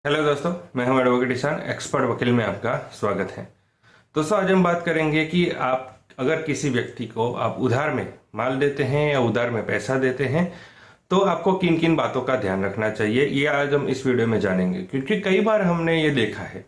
Hello दोस्तों, मैं हूं एडवोकेट ईशान, एक्सपर्ट वकील में आपका स्वागत है। दोस्तों, आज हम बात करेंगे कि आप अगर किसी व्यक्ति को आप उधार में माल देते हैं या उधार में पैसा देते हैं तो आपको किन किन बातों का ध्यान रखना चाहिए, ये आज हम इस वीडियो में जानेंगे। क्योंकि कई बार हमने ये देखा है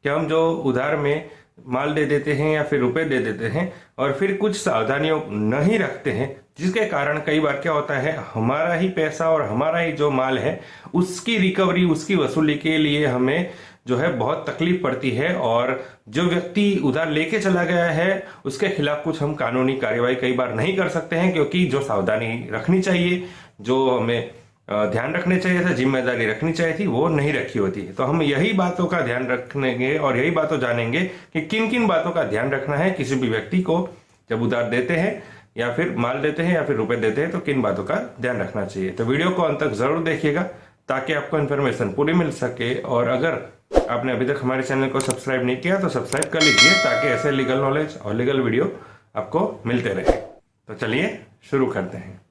कि हम जो उधार में माल दे देते हैं या फिर रुपए दे देते हैं और फिर कुछ सावधानियों नहीं रखते हैं, जिसके कारण कई बार क्या होता है, हमारा ही पैसा और हमारा ही जो माल है उसकी रिकवरी, उसकी वसूली के लिए हमें जो है बहुत तकलीफ पड़ती है। और जो व्यक्ति उधार लेके चला गया है उसके खिलाफ कुछ हम कानूनी कार्यवाही कई बार नहीं कर सकते हैं, क्योंकि जो सावधानी रखनी चाहिए, जो हमें ध्यान रखने चाहिए था, जिम्मेदारी रखनी चाहिए थी, वो नहीं रखी होती है। तो हम यही बातों का ध्यान रखेंगे और यही बातों जानेंगे कि किन किन बातों का ध्यान रखना है किसी भी व्यक्ति को जब उधार देते हैं या फिर माल देते हैं या फिर रुपए देते हैं, तो किन बातों का ध्यान रखना चाहिए। तो वीडियो को अंत तक जरूर देखिएगा ताकि आपको इन्फॉर्मेशन पूरी मिल सके। और अगर आपने अभी तक हमारे चैनल को सब्सक्राइब नहीं किया तो सब्सक्राइब कर लीजिए ताकि ऐसे लीगल नॉलेज और लीगल वीडियो आपको मिलते रहे। तो चलिए शुरू करते हैं।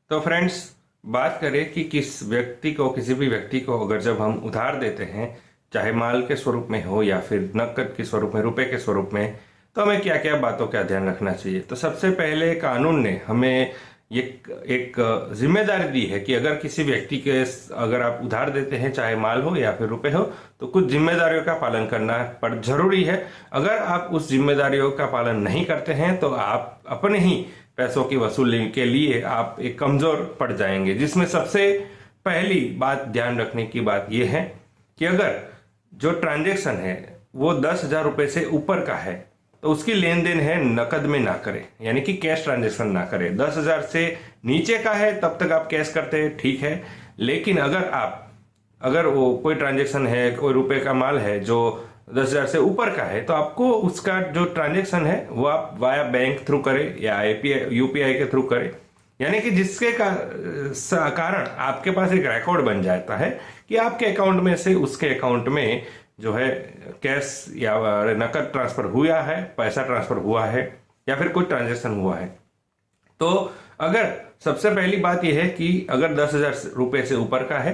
तो फ्रेंड्स, बात करें कि किस व्यक्ति को, किसी भी व्यक्ति को अगर जब हम उधार देते हैं, चाहे माल के स्वरूप में हो या फिर नकद के स्वरूप में, रुपए के स्वरूप में, तो हमें क्या क्या बातों का ध्यान रखना चाहिए। तो सबसे पहले कानून ने हमें ये एक जिम्मेदारी दी है कि अगर किसी व्यक्ति के, अगर आप उधार देते हैं चाहे माल हो या फिर रुपए हो, तो कुछ जिम्मेदारियों का पालन करना पर जरूरी है। अगर आप उस जिम्मेदारियों का पालन नहीं करते हैं तो आप अपने ही पैसों की वसूली के लिए आप एक कमजोर पड़ जाएंगे। जिसमें सबसे पहली बात ध्यान रखने की बात यह है कि अगर जो ट्रांजेक्शन है वो 10,000 रुपए से ऊपर का है तो उसकी लेन देन है नकद में ना करें, यानी कि कैश ट्रांजेक्शन ना करें। 10,000 से नीचे का है तब तक आप कैश करते हैं, ठीक है। लेकिन अगर वो कोई ट्रांजेक्शन है, कोई रुपए का माल है जो 10,000 से ऊपर का है, तो आपको उसका जो ट्रांजेक्शन है वो आप वाया बैंक थ्रू करें या यूपीआई के थ्रू करें, यानी कि जिसके कारण आपके पास एक रिकॉर्ड बन जाता है कि आपके अकाउंट में से उसके अकाउंट में जो है कैश या नकद ट्रांसफर हुआ है, पैसा ट्रांसफर हुआ है या फिर कुछ ट्रांजेक्शन हुआ है। तो अगर सबसे पहली बात यह है कि अगर 10,000 रुपए से ऊपर का है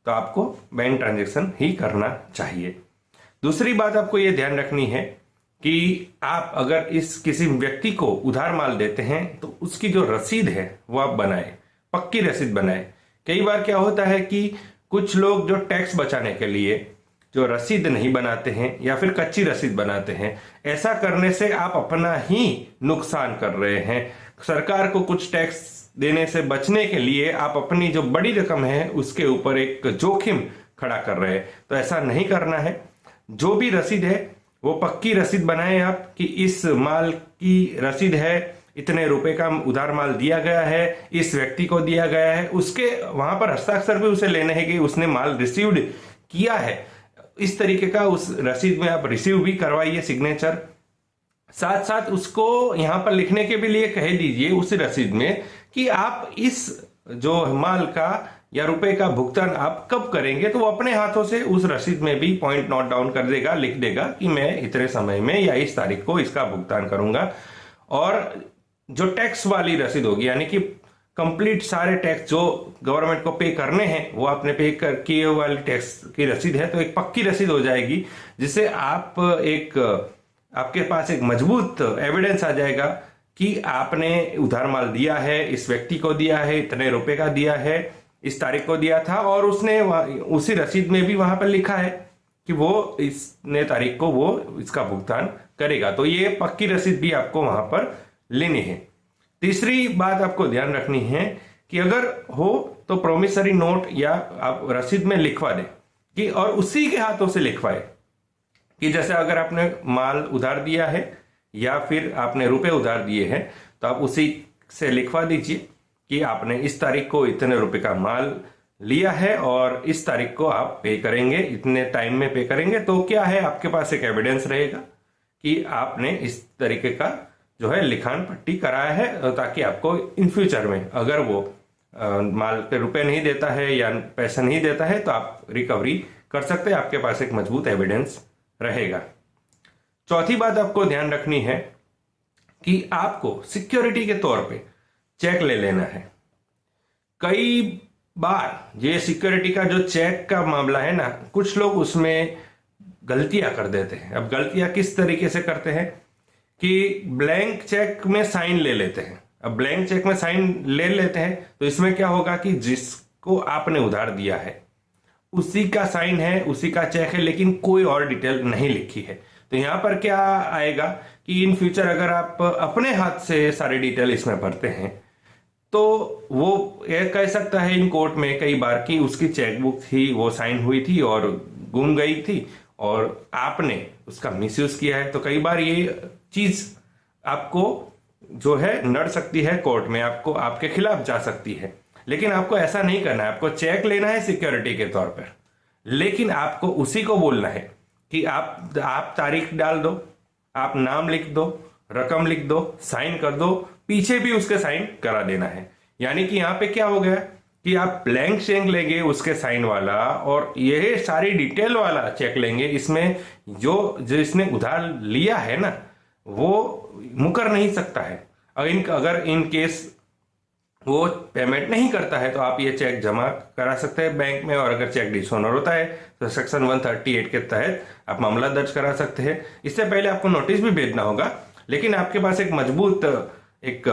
तो आपको बैंक ट्रांजेक्शन ही करना चाहिए। दूसरी बात आपको यह ध्यान रखनी है कि आप अगर इस किसी व्यक्ति को उधार माल देते हैं तो उसकी जो रसीद है वो आप बनाएं, पक्की रसीद बनाएं। कई बार क्या होता है कि कुछ लोग जो टैक्स बचाने के लिए जो रसीद नहीं बनाते हैं या फिर कच्ची रसीद बनाते हैं, ऐसा करने से आप अपना ही नुकसान कर रहे हैं। सरकार को कुछ टैक्स देने से बचने के लिए आप अपनी जो बड़ी रकम है उसके ऊपर एक जोखिम खड़ा कर रहे हैं। तो ऐसा नहीं करना है। जो भी रसीद है वो पक्की रसीद बनाएं आप कि इस माल की रसीद है, इतने रुपए का उधार माल दिया गया है, इस व्यक्ति को दिया गया है, उसके वहां पर हस्ताक्षर भी उसे लेने हैं कि उसने माल रिसीव्ड किया है। इस तरीके का उस रसीद में आप रिसीव भी करवाइए, सिग्नेचर। साथ साथ उसको यहां पर लिखने के भी लिए कह दीजिए उस रसीद में कि आप इस जो माल का या रुपए का भुगतान आप कब करेंगे। तो वो अपने हाथों से उस रसीद में भी पॉइंट नोट डाउन कर देगा, लिख देगा कि मैं इतने समय में या इस तारीख को इसका भुगतान करूंगा। और जो टैक्स वाली रसीद होगी, यानी कि कंप्लीट सारे टैक्स जो गवर्नमेंट को पे करने हैं वो आपने पे कर किए वाली टैक्स की रसीद है, तो एक पक्की रसीद हो जाएगी, जिससे आपके पास एक मजबूत एविडेंस आ जाएगा कि आपने उधार माल दिया है, इस व्यक्ति को दिया है, इतने रुपए का दिया है, इस तारीख को दिया था, और उसने उसी रसीद में भी वहां पर लिखा है कि वो इसने तारीख को वो इसका भुगतान करेगा। तो ये पक्की रसीद भी आपको वहां पर लेनी है। तीसरी बात आपको ध्यान रखनी है कि अगर हो तो प्रोमिसरी नोट या आप रसीद में लिखवा दें कि, और उसी के हाथों से लिखवाए कि जैसे अगर आपने माल उधार दिया है या फिर आपने रुपए उधार दिए हैं तो आप उसी से लिखवा दीजिए कि आपने इस तारीख को इतने रुपए का माल लिया है और इस तारीख को आप पे करेंगे, इतने टाइम में पे करेंगे। तो क्या है, आपके पास एक एविडेंस रहेगा कि आपने इस तरीके का जो है लिखान पट्टी कराया है, ताकि आपको इन फ्यूचर में अगर वो माल पे रुपए नहीं देता है या पैसा नहीं देता है तो आप रिकवरी कर सकते हैं, आपके पास एक मजबूत एविडेंस रहेगा। चौथी बात आपको ध्यान रखनी है कि आपको सिक्योरिटी के तौर पे चेक ले लेना है। कई बार ये सिक्योरिटी का जो चेक का मामला है ना, कुछ लोग उसमें गलतियां कर देते हैं। अब गलतियां किस तरीके से करते हैं कि ब्लैंक चेक में साइन ले लेते हैं। अब ब्लैंक चेक में साइन ले लेते हैं तो इसमें क्या होगा कि जिसको आपने उधार दिया है उसी का साइन है, उसी का चेक है, लेकिन कोई और डिटेल नहीं लिखी है। तो यहां पर क्या आएगा कि इन फ्यूचर अगर आप अपने हाथ से सारी डिटेल इसमें भरते हैं तो वो ये कह सकता है इन कोर्ट में कई बार कि उसकी चेकबुक थी, वो साइन हुई थी और गुम गई थी और आपने उसका मिसयूज किया है। तो कई बार ये चीज आपको जो है नड़ सकती है कोर्ट में, आपको आपके खिलाफ जा सकती है। लेकिन आपको ऐसा नहीं करना है। आपको चेक लेना है सिक्योरिटी के तौर पर, लेकिन आपको उसी को बोलना है कि आप तारीख डाल दो, आप नाम लिख दो, रकम लिख दो, साइन कर दो, पीछे भी उसके साइन करा देना है। यानी कि यहां पे क्या हो गया कि आप ब्लैंक चेक लेंगे उसके साइन वाला और यह सारी डिटेल वाला चेक लेंगे। इसमें जो जिसने उधार लिया है ना वो मुकर नहीं सकता है। अगर इन केस वो पेमेंट नहीं करता है तो आप ये चेक जमा करा सकते हैं बैंक में, और अगर चेक डिसऑनर होता है तो सेक्शन 138 के तहत आप मामला दर्ज करा सकते हैं। इससे पहले आपको नोटिस भी भेजना होगा, लेकिन आपके पास एक मजबूत एक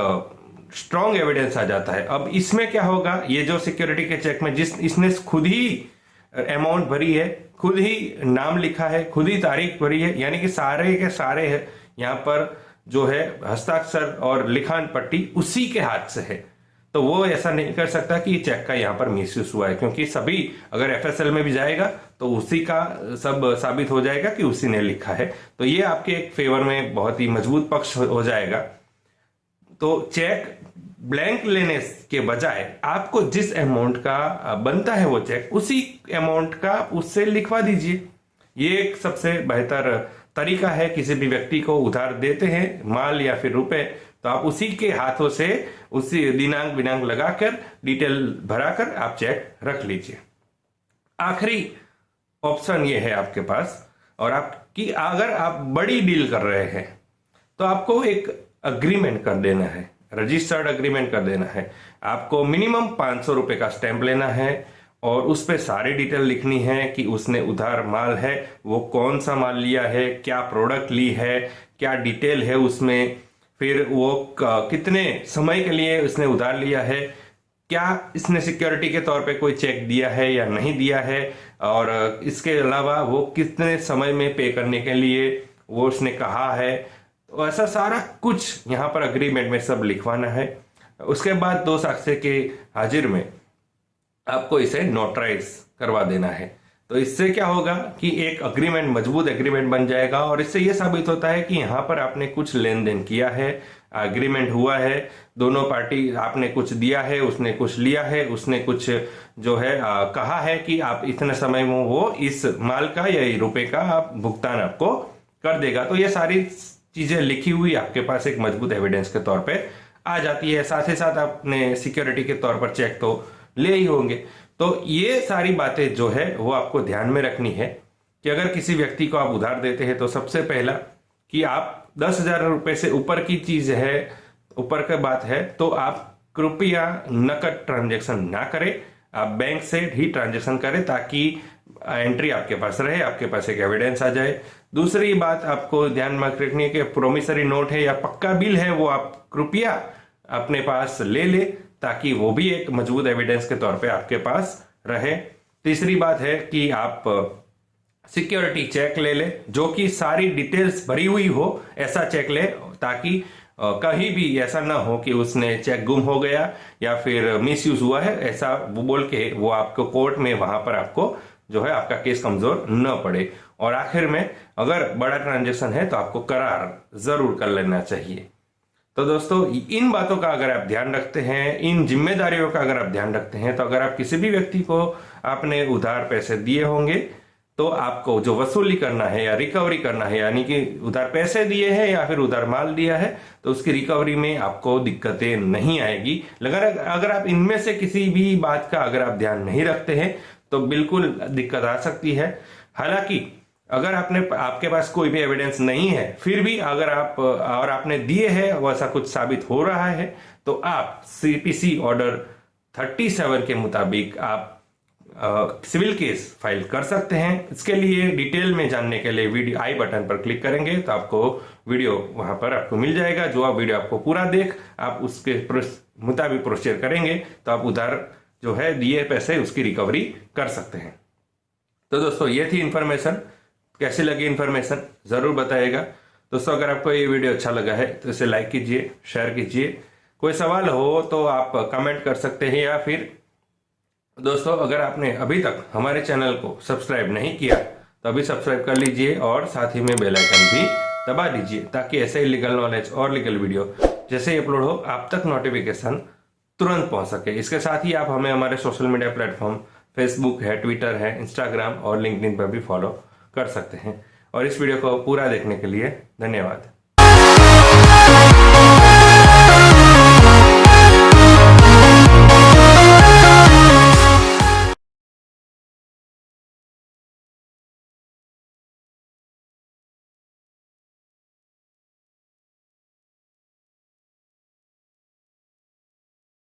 स्ट्रॉन्ग एविडेंस आ जाता है। अब इसमें क्या होगा, ये जो सिक्योरिटी के चेक में इसने खुद ही अमाउंट भरी है, खुद ही नाम लिखा है, खुद ही तारीख भरी है, यानी कि सारे के सारे है यहाँ पर जो है हस्ताक्षर और लिखान पट्टी उसी के हाथ से है। तो वो ऐसा नहीं कर सकता कि चेक का यहाँ पर मिसयूज हुआ है, क्योंकि सभी अगर एफएसएल में भी जाएगा तो उसी का सब साबित हो जाएगा कि उसी ने लिखा है। तो ये आपके एक फेवर में बहुत ही मजबूत पक्ष हो जाएगा। तो चेक ब्लैंक लेने के बजाय आपको जिस अमाउंट का बनता है वो चेक, उसी अमाउंट का उससे लिखवा दीजिए। ये एक सबसे बेहतर तरीका है। किसी भी व्यक्ति को उधार देते हैं माल या फिर रुपए, तो आप उसी के हाथों से उसी दिनांक बिनांक लगाकर डिटेल भराकर आप चेक रख लीजिए। आखिरी ऑप्शन ये है आपके पास, और आपकी अगर आप बड़ी डील कर रहे हैं तो आपको एक अग्रीमेंट कर देना है, रजिस्टर्ड अग्रीमेंट कर देना है। आपको मिनिमम 500 रुपए का स्टैंप लेना है और उस पर सारी डिटेल लिखनी है कि उसने उधार माल है, वो कौन सा माल लिया है, क्या प्रोडक्ट ली है, क्या डिटेल है उसमें, फिर वो कितने समय के लिए उसने उधार लिया है, क्या इसने सिक्योरिटी के तौर पे कोई चेक दिया है या नहीं दिया है, और इसके अलावा वो कितने समय में पे करने के लिए वो उसने कहा है। तो ऐसा सारा कुछ यहाँ पर अग्रीमेंट में सब लिखवाना है। उसके बाद 2 साक्ष्य के हाजिर में आपको इसे नोटराइज करवा देना है। तो इससे क्या होगा कि एक अग्रीमेंट, मजबूत एग्रीमेंट बन जाएगा, और इससे यह साबित होता है कि यहाँ पर आपने कुछ लेन देन किया है, अग्रीमेंट हुआ है, दोनों पार्टी, आपने कुछ दिया है, उसने कुछ लिया है, उसने कुछ जो है कहा है कि आप इतने समय में वो इस माल का या रुपए का आप भुगतान आपको कर देगा। तो ये सारी चीजें लिखी हुई आपके पास एक मजबूत एविडेंस के तौर पे आ जाती है। साथ ही साथ आपने सिक्योरिटी के तौर पर चेक तो ले ही होंगे। तो ये सारी बातें जो है वो आपको ध्यान में रखनी है कि अगर किसी व्यक्ति को आप उधार देते हैं तो सबसे पहला कि आप 10,000 रुपए से ऊपर की चीज है, ऊपर की बात है, तो आप कृपया नकद ट्रांजैक्शन ना करें, आप बैंक से ही ट्रांजैक्शन करें ताकि एंट्री आपके पास रहे, आपके पास एक एविडेंस आ जाए। दूसरी बात आपको ध्यान में रखनी है कि प्रोमिसरी नोट है या पक्का बिल है वो आप कृपया अपने पास ले ले ताकि वो भी एक मजबूत एविडेंस के तौर पे आपके पास रहे। तीसरी बात है कि आप सिक्योरिटी चेक ले ले जो कि सारी डिटेल्स भरी हुई हो, ऐसा चेक ले ताकि कहीं भी ऐसा ना हो कि उसने चेक गुम हो गया या फिर मिसयूज हुआ है, ऐसा वो बोल के वो आपको कोर्ट में वहां पर आपको जो है आपका केस कमजोर न पड़े। और आखिर में अगर बड़ा ट्रांजैक्शन है तो आपको करार जरूर कर लेना चाहिए। तो दोस्तों, इन बातों का अगर आप ध्यान रखते हैं, इन जिम्मेदारियों का अगर आप ध्यान रखते हैं, तो अगर आप किसी भी व्यक्ति को आपने उधार पैसे दिए होंगे तो आपको जो वसूली करना है या रिकवरी करना है, यानी कि उधार पैसे दिए हैं या फिर उधार माल दिया है, तो उसकी रिकवरी में आपको दिक्कतें नहीं आएगी। अगर आप इनमें से किसी भी बात का अगर आप ध्यान नहीं रखते हैं तो बिल्कुल दिक्कत आ सकती है। हालांकि अगर आपके पास कोई भी एविडेंस नहीं है, फिर भी अगर आपने दिए हैं वैसा कुछ साबित हो रहा है, तो आप सीपीसी ऑर्डर 37 के मुताबिक आप सिविल केस फाइल कर सकते हैं। इसके लिए डिटेल में जानने के लिए वीडियो आई बटन पर क्लिक करेंगे तो आपको वीडियो वहां पर आपको मिल जाएगा। जो आप वीडियो आपको पूरा देख आप उसके मुताबिक प्रोसीजर करेंगे तो आप उधार जो है दिए पैसे उसकी रिकवरी कर सकते हैं। तो दोस्तों ये थी इन्फॉर्मेशन। कैसी लगी इन्फॉर्मेशन जरूर बताइएगा। दोस्तों अगर आपको ये वीडियो अच्छा लगा है तो इसे लाइक कीजिए, शेयर कीजिए। कोई सवाल हो तो आप कमेंट कर सकते हैं, या फिर दोस्तों अगर आपने अभी तक हमारे चैनल को सब्सक्राइब नहीं किया तो अभी सब्सक्राइब कर लीजिए और साथ ही में बेल आइकन भी दबा दीजिए, ताकि ऐसे ही लीगल नॉलेज और लीगल वीडियो जैसे ही अपलोड हो आप तक नोटिफिकेशन तुरंत पहुंच सके। इसके साथ ही आप हमें हमारे सोशल मीडिया प्लेटफॉर्म फेसबुक है, ट्विटर है, इंस्टाग्राम और लिंक्डइन पर भी फॉलो कर सकते हैं। और इस वीडियो को पूरा देखने के लिए धन्यवाद।